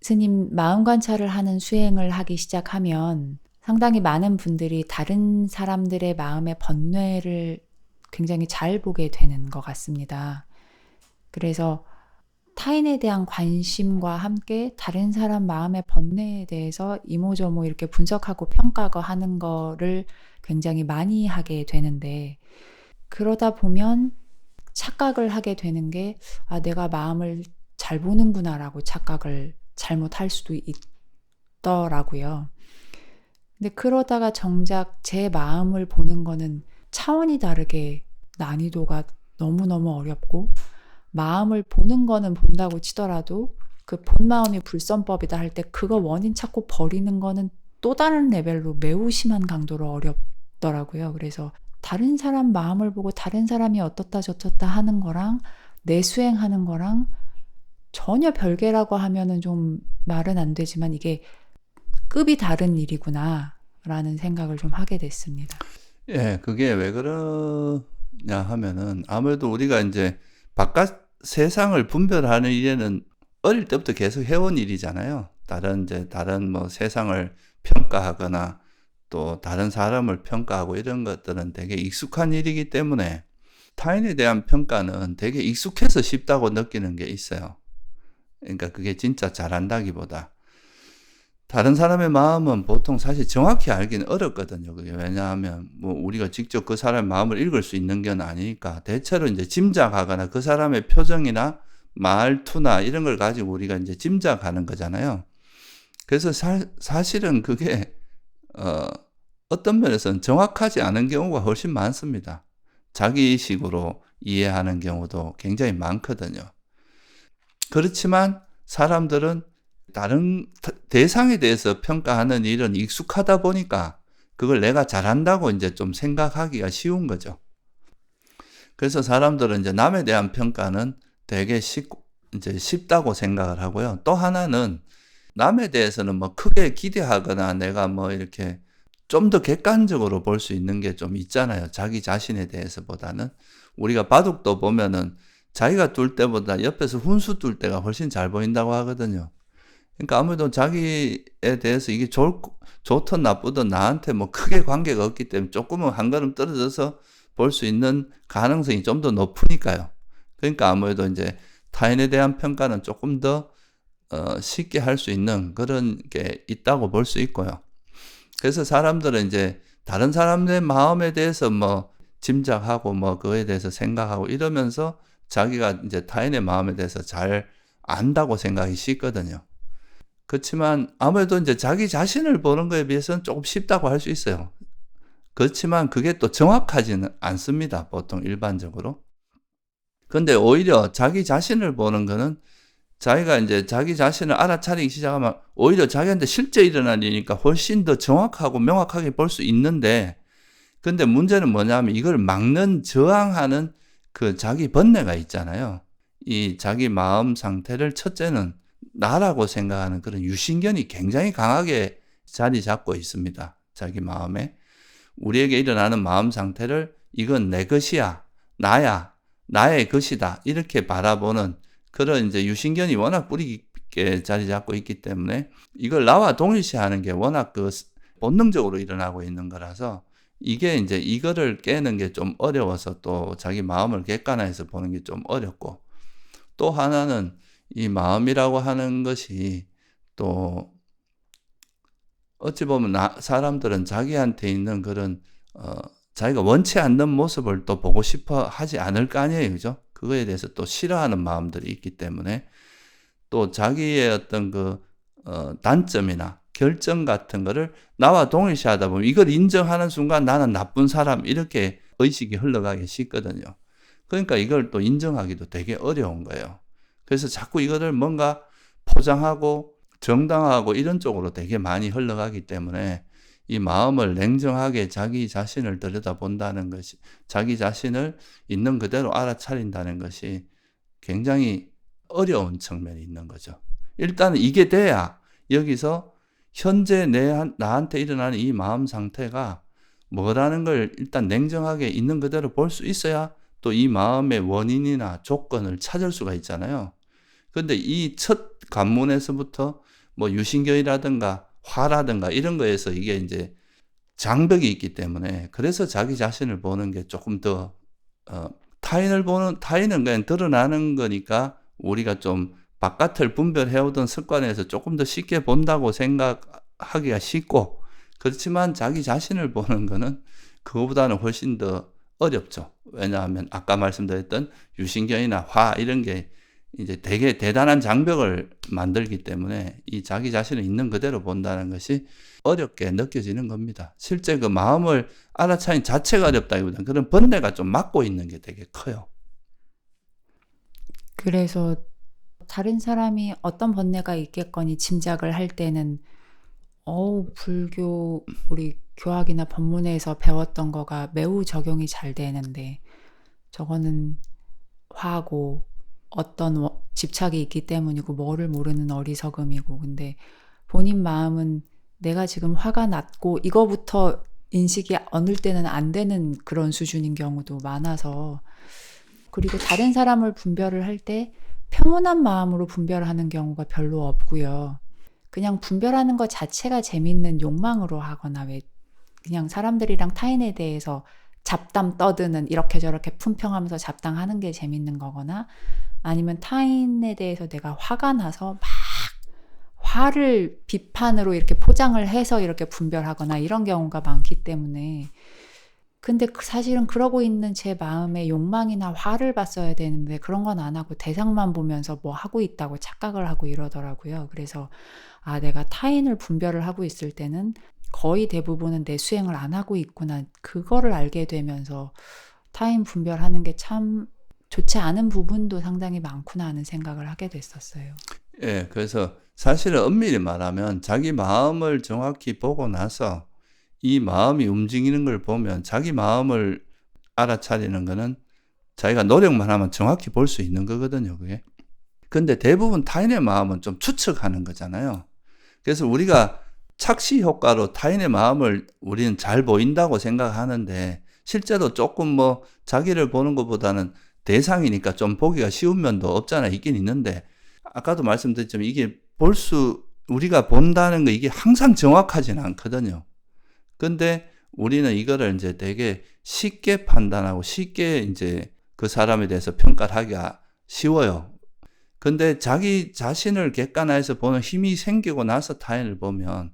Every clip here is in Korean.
스님 마음 관찰을 하는 수행을 하기 시작하면 상당히 많은 분들이 다른 사람들의 마음의 번뇌를 굉장히 잘 보게 되는 것 같습니다. 그래서 타인에 대한 관심과 함께 다른 사람 마음의 번뇌에 대해서 이모저모 이렇게 분석하고 평가하고 하는 거를 굉장히 많이 하게 되는데, 그러다 보면 착각을 하게 되는 게, 아, 내가 마음을 잘 보는구나라고 착각을 잘못할 수도 있더라고요. 근데 그러다가 정작 제 마음을 보는 거는 차원이 다르게 난이도가 너무너무 어렵고, 마음을 보는 거는 본다고 치더라도 그 본 마음이 불선법이다 할 때 그거 원인 찾고 버리는 거는 또 다른 레벨로 매우 심한 강도로 어렵더라고요. 그래서 다른 사람 마음을 보고 다른 사람이 어떻다 저떻다 하는 거랑 내 수행하는 거랑 전혀 별개라고 하면은 좀 말은 안 되지만 이게 급이 다른 일이구나 라는 생각을 좀 하게 됐습니다. 예, 그게 왜 그러냐 하면은 아무래도 우리가 이제 바깥 세상을 분별하는 일에는 어릴 때부터 계속 해온 일이잖아요. 다른 뭐 세상을 평가하거나 또 다른 사람을 평가하고 이런 것들은 되게 익숙한 일이기 때문에 타인에 대한 평가는 되게 익숙해서 쉽다고 느끼는 게 있어요. 그러니까 그게 진짜 잘한다기보다 다른 사람의 마음은 보통 사실 정확히 알기는 어렵거든요. 그게 왜냐하면 뭐 우리가 직접 그 사람의 마음을 읽을 수 있는 건 아니니까 대체로 이제 짐작하거나 그 사람의 표정이나 말투나 이런 걸 가지고 우리가 이제 짐작하는 거잖아요. 그래서 사실은 그게 어떤 면에서는 정확하지 않은 경우가 훨씬 많습니다. 자기식으로 이해하는 경우도 굉장히 많거든요. 그렇지만 사람들은 다른 대상에 대해서 평가하는 일은 익숙하다 보니까 그걸 내가 잘한다고 이제 좀 생각하기가 쉬운 거죠. 그래서 사람들은 이제 남에 대한 평가는 되게 이제 쉽다고 생각을 하고요. 또 하나는 남에 대해서는 뭐 크게 기대하거나 내가 뭐 이렇게 좀 더 객관적으로 볼 수 있는 게 좀 있잖아요. 자기 자신에 대해서보다는. 우리가 바둑도 보면은 자기가 둘 때보다 옆에서 훈수 둘 때가 훨씬 잘 보인다고 하거든요. 그러니까 아무래도 자기에 대해서 이게 좋든 나쁘든 나한테 뭐 크게 관계가 없기 때문에 조금은 한 걸음 떨어져서 볼 수 있는 가능성이 좀 더 높으니까요. 그러니까 아무래도 이제 타인에 대한 평가는 조금 더 쉽게 할 수 있는 그런 게 있다고 볼 수 있고요. 그래서 사람들은 이제 다른 사람의 마음에 대해서 뭐 짐작하고 뭐 그거에 대해서 생각하고 이러면서 자기가 이제 타인의 마음에 대해서 잘 안다고 생각이 쉽거든요. 그렇지만 아무래도 이제 자기 자신을 보는 거에 비해서는 조금 쉽다고 할 수 있어요. 그렇지만 그게 또 정확하지는 않습니다. 보통 일반적으로. 근데 오히려 자기 자신을 보는 거는 자기가 이제 자기 자신을 알아차리기 시작하면 오히려 자기한테 실제 일어난 일이니까 훨씬 더 정확하고 명확하게 볼 수 있는데, 근데 문제는 뭐냐면 이걸 막는 저항하는 그 자기 번뇌가 있잖아요. 이 자기 마음 상태를 첫째는 나라고 생각하는 그런 유신견이 굉장히 강하게 자리 잡고 있습니다. 자기 마음에. 우리에게 일어나는 마음 상태를 이건 내 것이야, 나야, 나의 것이다 이렇게 바라보는 그런 이제 유신견이 워낙 뿌리 깊게 자리 잡고 있기 때문에 이걸 나와 동일시하는 게 워낙 그 본능적으로 일어나고 있는 거라서 이게 이제 이거를 깨는 게 좀 어려워서 또 자기 마음을 객관화해서 보는 게 좀 어렵고, 또 하나는 이 마음이라고 하는 것이 또 어찌 보면 사람들은 자기한테 있는 그런 자기가 원치 않는 모습을 또 보고 싶어 하지 않을 거 아니에요. 그죠? 그거에 대해서 또 싫어하는 마음들이 있기 때문에 또 자기의 어떤 그 단점이나 결정 같은 거를 나와 동일시하다 보면 이걸 인정하는 순간 나는 나쁜 사람 이렇게 의식이 흘러가기 쉽거든요. 그러니까 이걸 또 인정하기도 되게 어려운 거예요. 그래서 자꾸 이거를 뭔가 포장하고 정당화하고 이런 쪽으로 되게 많이 흘러가기 때문에 이 마음을 냉정하게 자기 자신을 들여다본다는 것이, 자기 자신을 있는 그대로 알아차린다는 것이 굉장히 어려운 측면이 있는 거죠. 일단 이게 돼야 여기서 현재 나한테 일어나는 이 마음 상태가 뭐라는 걸 일단 냉정하게 있는 그대로 볼 수 있어야 또 이 마음의 원인이나 조건을 찾을 수가 있잖아요. 근데 이 첫 관문에서부터 뭐 유신경이라든가 화라든가 이런 거에서 이게 이제 장벽이 있기 때문에 그래서 자기 자신을 보는 게 조금 더 타인은 그냥 드러나는 거니까 우리가 좀 바깥을 분별해오던 습관에서 조금 더 쉽게 본다고 생각하기가 쉽고 그렇지만 자기 자신을 보는 거는 그거보다는 훨씬 더 어렵죠. 왜냐하면 아까 말씀드렸던 유신경이나 화 이런 게 이제 되게 대단한 장벽을 만들기 때문에 이 자기 자신을 있는 그대로 본다는 것이 어렵게 느껴지는 겁니다. 실제 그 마음을 알아차린 자체가 어렵다기보다는 그런 번뇌가 좀 막고 있는 게 되게 커요. 그래서 다른 사람이 어떤 번뇌가 있겠거니 짐작을 할 때는 불교 우리 교학이나 법문에서 배웠던 거가 매우 적용이 잘 되는데 저거는 화고 어떤 집착이 있기 때문이고 뭐를 모르는 어리석음이고 근데 본인 마음은 내가 지금 화가 났고 이거부터 인식이 어느 때는 안 되는 그런 수준인 경우도 많아서 그리고 다른 사람을 분별을 할 때 평온한 마음으로 분별하는 경우가 별로 없고요. 그냥 분별하는 것 자체가 재밌는 욕망으로 하거나 왜 그냥 사람들이랑 타인에 대해서 잡담 떠드는 이렇게 저렇게 품평하면서 잡담하는 게 재밌는 거거나 아니면 타인에 대해서 내가 화가 나서 막 화를 비판으로 이렇게 포장을 해서 이렇게 분별하거나 이런 경우가 많기 때문에 근데 사실은 그러고 있는 제 마음의 욕망이나 화를 봤어야 되는데 그런 건 안 하고 대상만 보면서 뭐 하고 있다고 착각을 하고 이러더라고요. 그래서 내가 타인을 분별을 하고 있을 때는 거의 대부분은 내 수행을 안 하고 있구나. 그거를 알게 되면서 타인 분별하는 게 참 좋지 않은 부분도 상당히 많구나 하는 생각을 하게 됐었어요. 예, 그래서 사실은 엄밀히 말하면 자기 마음을 정확히 보고 나서 이 마음이 움직이는 걸 보면 자기 마음을 알아차리는 거는 자기가 노력만 하면 정확히 볼 수 있는 거거든요, 그게. 근데 대부분 타인의 마음은 좀 추측하는 거잖아요. 그래서 우리가 착시 효과로 타인의 마음을 우리는 잘 보인다고 생각하는데 실제로 조금 뭐 자기를 보는 것보다는 대상이니까 좀 보기가 쉬운 면도 없잖아 있긴 있는데 아까도 말씀드렸지만 이게 우리가 본다는 거 이게 항상 정확하진 않거든요. 근데 우리는 이거를 이제 되게 쉽게 판단하고 쉽게 이제 그 사람에 대해서 평가를 하기가 쉬워요. 근데 자기 자신을 객관화해서 보는 힘이 생기고 나서 타인을 보면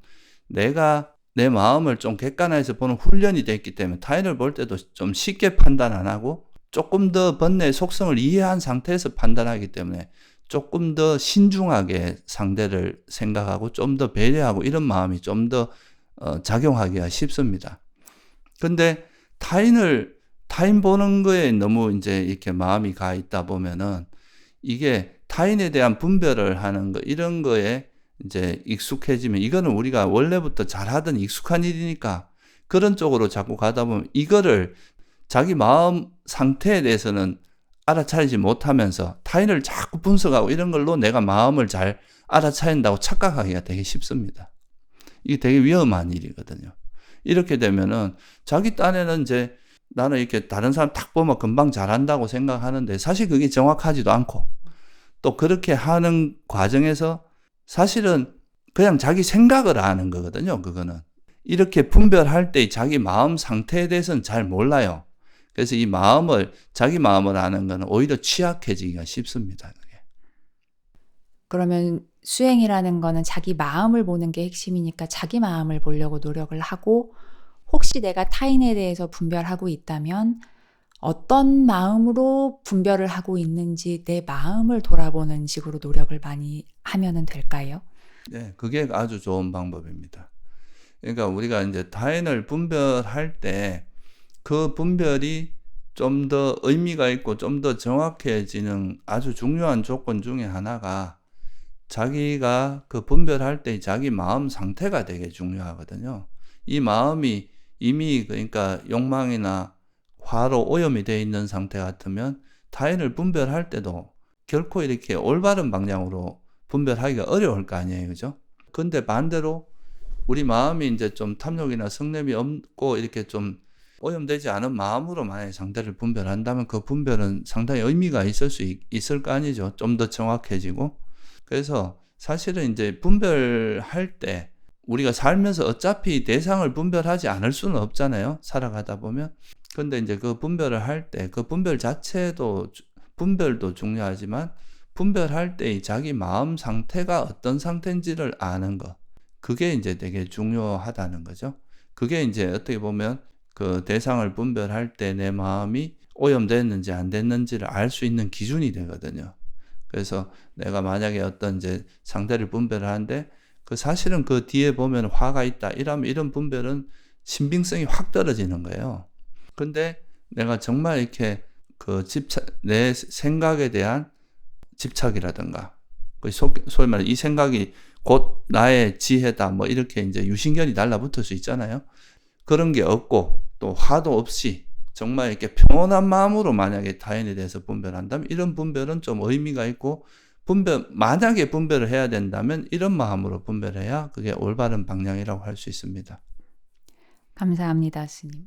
내가 내 마음을 좀 객관화해서 보는 훈련이 됐기 때문에 타인을 볼 때도 좀 쉽게 판단 안 하고 조금 더 번뇌의 속성을 이해한 상태에서 판단하기 때문에 조금 더 신중하게 상대를 생각하고 좀 더 배려하고 이런 마음이 좀 더 작용하기가 쉽습니다. 근데 타인 보는 거에 너무 이제 이렇게 마음이 가 있다 보면은 이게 타인에 대한 분별을 하는 거 이런 거에 이제 익숙해지면 이거는 우리가 원래부터 잘하던 익숙한 일이니까 그런 쪽으로 자꾸 가다 보면 이거를 자기 마음 상태에 대해서는 알아차리지 못하면서 타인을 자꾸 분석하고 이런 걸로 내가 마음을 잘 알아차린다고 착각하기가 되게 쉽습니다. 이게 되게 위험한 일이거든요. 이렇게 되면은 자기 딴에는 이제 나는 이렇게 다른 사람 딱 보면 금방 잘한다고 생각하는데 사실 그게 정확하지도 않고 또 그렇게 하는 과정에서 사실은 그냥 자기 생각을 아는 거거든요. 그거는. 이렇게 분별할 때 자기 마음 상태에 대해서는 잘 몰라요. 그래서 자기 마음을 아는 거는 오히려 취약해지기가 쉽습니다. 그게. 그러면 수행이라는 거는 자기 마음을 보는 게 핵심이니까 자기 마음을 보려고 노력을 하고 혹시 내가 타인에 대해서 분별하고 있다면 어떤 마음으로 분별을 하고 있는지 내 마음을 돌아보는 식으로 노력을 많이 하면은 될까요? 네, 그게 아주 좋은 방법입니다. 그러니까 우리가 이제 타인을 분별할 때 그 분별이 좀 더 의미가 있고 좀 더 정확해지는 아주 중요한 조건 중에 하나가 자기가 그 분별할 때 자기 마음 상태가 되게 중요하거든요. 이 마음이 이미 그러니까 욕망이나 화로 오염이 되어 있는 상태 같으면 타인을 분별할 때도 결코 이렇게 올바른 방향으로 분별하기가 어려울 거 아니에요. 그죠? 근데 반대로 우리 마음이 이제 좀 탐욕이나 성냄이 없고 이렇게 좀 오염되지 않은 마음으로 만약에 상대를 분별한다면 그 분별은 상당히 의미가 있을 거 아니죠. 좀 더 정확해지고. 그래서 사실은 이제 분별할 때 우리가 살면서 어차피 대상을 분별하지 않을 수는 없잖아요. 살아가다 보면. 근데 이제 그 분별을 할 때 그 분별 자체도 분별도 중요하지만 분별할 때 이 자기 마음 상태가 어떤 상태인지를 아는 거. 그게 이제 되게 중요하다는 거죠. 그게 이제 어떻게 보면 그 대상을 분별할 때 내 마음이 오염됐는지 안 됐는지를 알 수 있는 기준이 되거든요. 그래서 내가 만약에 어떤 이제 상태를 분별하는데 그 사실은 그 뒤에 보면 화가 있다. 이러면 이런 분별은 신빙성이 확 떨어지는 거예요. 근데 내가 정말 이렇게 그 내 생각에 대한 집착이라든가, 소위 말해 이 생각이 곧 나의 지혜다, 뭐 이렇게 이제 유신견이 달라붙을 수 있잖아요. 그런 게 없고 또 화도 없이 정말 이렇게 평온한 마음으로 만약에 타인에 대해서 분별한다면 이런 분별은 좀 의미가 있고 만약에 분별을 해야 된다면 이런 마음으로 분별해야 그게 올바른 방향이라고 할 수 있습니다. 감사합니다, 스님.